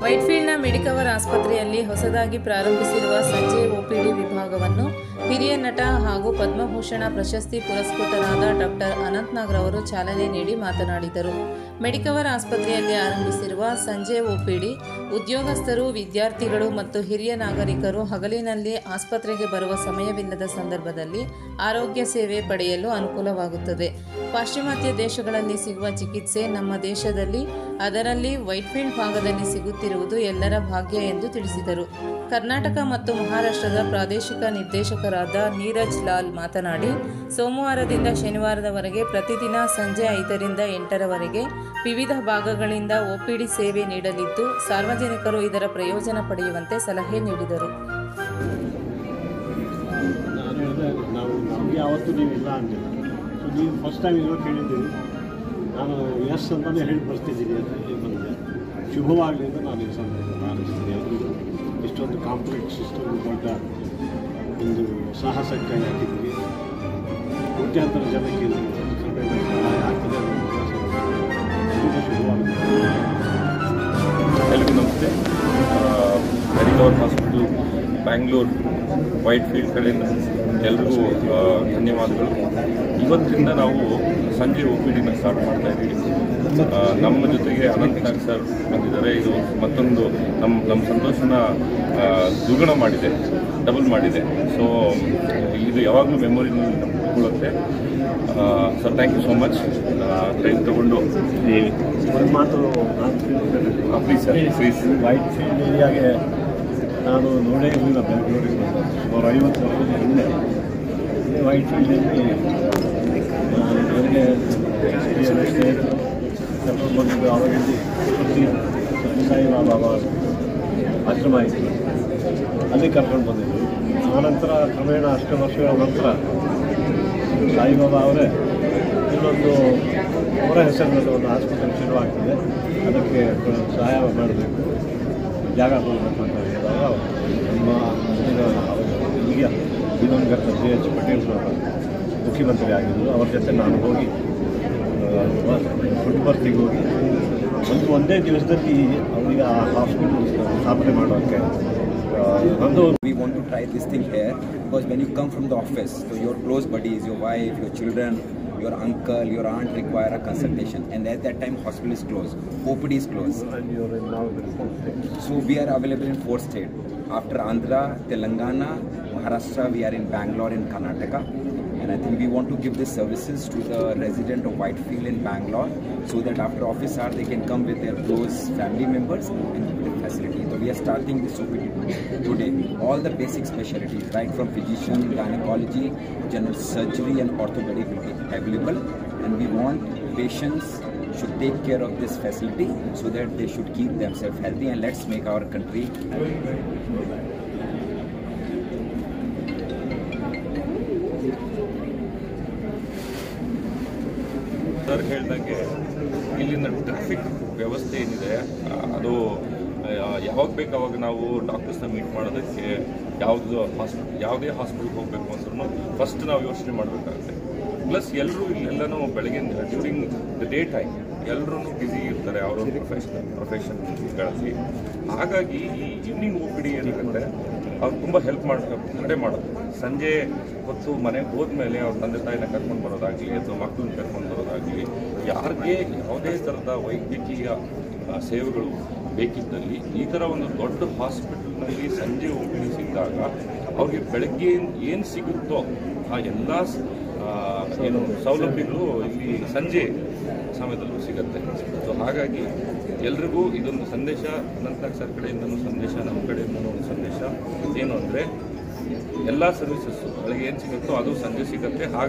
ವೈಟ್ಫೀಲ್ಡ್ನ ಮೆಡಿಕವರ್ ಆಸ್ಪತ್ರೆಯಲ್ಲಿ ಹೊಸದಾಗಿ ಪ್ರಾರಂಭಿಸಿರುವ ಸಂಜೆ ಒಪಿಡಿ ವಿಭಾಗವನ್ನು ಹಿರಿಯ ನಟ ಹಾಗೂ ಪದ್ಮಭೂಷಣ ಪ್ರಶಸ್ತಿ ಪುರಸ್ಕೃತರಾದ ಡಾಕ್ಟರ್ ಅನಂತನಾಗ್ ರವರು ಚಾಲನೆ ನೀಡಿ ಮಾತನಾಡಿದರು. ಮೆಡಿಕವರ್ ಆಸ್ಪತ್ರೆಯಲ್ಲಿ ಆರಂಭಿಸಿರುವ ಸಂಜೆ ಒಪಿಡಿ ಉದ್ಯೋಗಸ್ಥರು, ವಿದ್ಯಾರ್ಥಿಗಳು ಮತ್ತು ಹಿರಿಯ ನಾಗರಿಕರು ಹಗಲಿನಲ್ಲಿ ಆಸ್ಪತ್ರೆಗೆ ಬರುವ ಸಮಯವಿಲ್ಲದ ಸಂದರ್ಭದಲ್ಲಿ ಆರೋಗ್ಯ ಸೇವೆ ಪಡೆಯಲು ಅನುಕೂಲವಾಗುತ್ತದೆ. ಪಾಶ್ಚಿಮಾತ್ಯ ದೇಶಗಳಲ್ಲಿ ಸಿಗುವ ಚಿಕಿತ್ಸೆ ನಮ್ಮ ದೇಶದಲ್ಲಿ, ಅದರಲ್ಲಿ ವೈಟ್ಫೀಲ್ಡ್ ಭಾಗದಲ್ಲಿ ಸಿಗುತ್ತಿರುವುದು ಎಲ್ಲರ ಭಾಗ್ಯ ಎಂದು ತಿಳಿಸಿದರು. ಕರ್ನಾಟಕ ಮತ್ತು ಮಹಾರಾಷ್ಟ್ರದ ಪ್ರಾದೇಶಿಕ ನಿರ್ದೇಶಕರಾದ ನೀರಜ್ ಲಾಲ್ ಮಾತನಾಡಿ, ಸೋಮವಾರದಿಂದ ಶನಿವಾರದವರೆಗೆ ಪ್ರತಿದಿನ ಸಂಜೆ 5ರಿಂದ 8ರವರೆಗೆ ವಿವಿಧ ಭಾಗಗಳಿಂದ ಒಪಿಡಿ ಸೇವೆ ನೀಡಲಿದ್ದು, ಸಾರ್ವಜನಿಕರು ಇದರ ಪ್ರಯೋಜನ ಪಡೆಯುವಂತೆ ಸಲಹೆ ನೀಡಿದರು. ನೀವು ಫಸ್ಟ್ ಟೈಮ್ ಇವಾಗ ಕೇಳಿದ್ದೀವಿ, ನಾನು ಎಸ್ ಅಂತಲೇ ಹೇಳಿ ಬರ್ತಿದ್ದೀನಿ ಅಂತ ಬಂದೆ. ಶುಭವಾಗಲಿ ಅಂತ ನಾನು ಈ ಸಂದರ್ಭದಲ್ಲಿ ಹಾರೈಸ್ತೀನಿ. ಎಲ್ಲರಿಗೂ ಇಷ್ಟೊಂದು ಕಾಂಪ್ಲೆಕ್ಸ್, ಇಷ್ಟೊಂದು ದೊಡ್ಡ ಒಂದು ಸಾಹಸಕ್ಕೆ ಹಾಕಿದ್ದೀವಿ. ಕೋಟ್ಯಾಂತರ ಜನಕ್ಕೆ ಸಹಾಯ ಆಗ್ತದೆ ಅನ್ನೋ ಶುಭವಾಗುತ್ತೆ. ಎಲ್ಲರಿಗೂ ನಮಸ್ತೆ. ಮೆಡಿಕವರ್ ಹಾಸ್ಪಿಟಲ್ ಬ್ಯಾಂಗ್ಳೂರು ವೈಟ್ಫೀಲ್ಡ್ ಕಡೆಯಿಂದ ಎಲ್ರಿಗೂ ಧನ್ಯವಾದಗಳು. ಇವತ್ತಿಂದ ನಾವು ಸಂಜೆ ಒಪಿಡಿನ ಸ್ಟಾರ್ಟ್ ಮಾಡ್ತಾ ಇದ್ದೀವಿ. ನಮ್ಮ ಜೊತೆಗೆ ಅನಂತನಾಗ್ ಸರ್ ಬಂದಿದ್ದಾರೆ. ಇದು ಮತ್ತೊಂದು ನಮ್ಮ ಸಂತೋಷನ ದ್ವಿಗುಣ ಮಾಡಿದೆ, ಡಬಲ್ ಮಾಡಿದೆ. ಸೊ ಇದು ಯಾವಾಗಲೂ ಮೆಮೊರಿನಲ್ಲಿ ನಮ್ಗೆ ಉಳ್ಕೊಳ್ಳುತ್ತೆ. Sir thank you so much. Time ತಗೊಂಡು ಒಂದು ಮಾತು ಪ್ಲೀಸ್ ಸರ್, ಪ್ಲೀಸ್. ವೈಟ್ಫೀಲ್ಡ್ ಏರಿಯಾಗೆ ನಾನು ನೋಡೇ ಇರಲಿಲ್ಲ. ಬೆಂಗಳೂರಿಗೆ ಸುಮಾರು 50 ವರ್ಷದ ಹಿಂದೆ ವೈಟ್ಫೀಲ್ಡಲ್ಲಿ ನನಗೆ ಕರ್ಕೊಂಡು ಬಂದಿದ್ದು. ಆವಾಗಲ್ಲಿ ಸಾಯಿಬಾಬಾ ಆಶ್ರಮ ಇತ್ತು, ಅಲ್ಲಿ ಕರ್ಕೊಂಡು ಬಂದಿದ್ದು. ಆನಂತರ ಕ್ರಮೇಣ ಅಷ್ಟು ವರ್ಷಗಳ ನಂತರ ಸಾಯಿಬಾಬಾ ಅವರೇ ಇನ್ನೊಂದು ಅವರ ಹೆಸರಿನಲ್ಲಿ ಒಂದು ಆಸ್ಪತ್ರೆ ಶುರುವಾಗ್ತದೆ, ಅದಕ್ಕೆ ಸಹಾಯ ಮಾಡಬೇಕು, ಜಾಗ ಕೊಡಬೇಕು ಅಂತ ಹೇಳಿದಾಗ ನಮ್ಮ ಈಗ ದಿವಂಗತ JH ಪಟೇಲ್ ಮುಖ್ಯಮಂತ್ರಿ ಆಗಿದ್ದರು. ಅವ್ರ ಜೊತೆ ನಾನು ಹೋಗಿ ಪುಟ್ಟಪರ್ತಿಗೆ ಹೋಗಿ ಒಂದೇ ದಿವಸದಲ್ಲಿ ಅವರಿಗೆ ಆ ಹಾಸ್ಪಿಟಲ್ ಸ್ಥಾಪನೆ ಮಾಡೋಕ್ಕೆ We want to try this thing here because when you come from the office, so your close buddies, your wife, your children, your uncle, your aunt require a consultation, and at that time hospital is closed, OPD is closed. And you're in now the 4th state. So we are available in 4 states. After Andhra, Telangana, Maharashtra, we are in Bangalore in Karnataka. And I think we want to give these services to the resident of Whitefield in Bangalore, so that after office hours they can come with their close family members and with the facility. So we are starting this OPD today. All the basic specialties, right from physician, gynecology, general surgery and orthopedic will be available. And we want patients should take care of this facility so that they should keep themselves healthy, and let's make our country healthy. Sir ಹೇಳ್ದಂಗೆ ಇಲ್ಲಿನ traffic ವ್ಯವಸ್ಥೆ ಏನಿದೆ ಅದು ಯಾವಾಗ ಬೇಕು ಅವಾಗ ನಾವು ಡಾಕ್ಟರ್ಸ್ನ meet ಮಾಡೋದಕ್ಕೆ ಯಾವುದೇ ಹಾಸ್ಪಿಟಲ್ಗೆ ಹೋಗಬೇಕು ಅಂದ್ರೂ ಫಸ್ಟ್ ನಾವು ಯೋಚನೆ ಮಾಡಬೇಕಾಗುತ್ತೆ. ಪ್ಲಸ್ ಎಲ್ಲರೂ ಇಲ್ಲೆಲ್ಲನೂ ಬೆಳಗ್ಗೆ ಡ್ಯೂರಿಂಗ್ ದ ಡೇ ಟೈಮ್ ಎಲ್ಲರೂ ಬ್ಯುಸಿ ಇರ್ತಾರೆ ಅವರೊಂದು ಪ್ರೊಫೆಷನ್ಗಳಲ್ಲಿ. ಹಾಗಾಗಿ ಈ ಈವ್ನಿಂಗ್ OPD ಏನಾಗುತ್ತೆ ಅವ್ರು ತುಂಬ ಹೆಲ್ಪ್ ಮಾಡೋದು. ಸಂಜೆ ಹೊತ್ತು ಮನೆಗೆ ಹೋದ್ಮೇಲೆ ಅವ್ರ ತಂದೆ ತಾಯಿನ ಕರ್ಕೊಂಡು ಬರೋದಾಗಲಿ ಅಥವಾ ಮಕ್ಕಳನ್ನ ಕರ್ಕೊಂಡು ಬರೋದಾಗಲಿ, ಯಾರಿಗೆ ಯಾವುದೇ ಥರದ ವೈದ್ಯಕೀಯ ಸೇವೆಗಳು ಬೇಕಿದ್ದಲ್ಲಿ ಈ ಥರ ಒಂದು ದೊಡ್ಡ ಹಾಸ್ಪಿಟಲ್ನಲ್ಲಿ ಸಂಜೆ OPD ಸಿಕ್ಕಿದಾಗ ಅವ್ರಿಗೆ ಬೆಳಗ್ಗೆ ಏನು ಸಿಗುತ್ತೋ ಆ ಎಲ್ಲ ಏನು ಸೌಲಭ್ಯಗಳು ಇಲ್ಲಿ ಸಂಜೆ ಸಮಯದಲ್ಲೂ ಸಿಗುತ್ತೆ. ಸೊ ಹಾಗಾಗಿ ಎಲ್ರಿಗೂ ಇದೊಂದು ಸಂದೇಶ, ಅನಂತನಾಗ್ ಸರ್ ಕಡೆಯಿಂದನೂ ಸಂದೇಶ, ನಮ್ಮ ಕಡೆಯಿಂದನೂ ಒಂದು ಸಂದೇಶ ಏನು ಅಂದರೆ ಎಲ್ಲ ಸರ್ವಿಸಸ್ಸು ಬೆಳಗ್ಗೆ ಏನು ಸಿಗುತ್ತೋ ಅದು ಸಂಜೆ ಸಿಗುತ್ತೆ. ಹಾಗಾಗಿ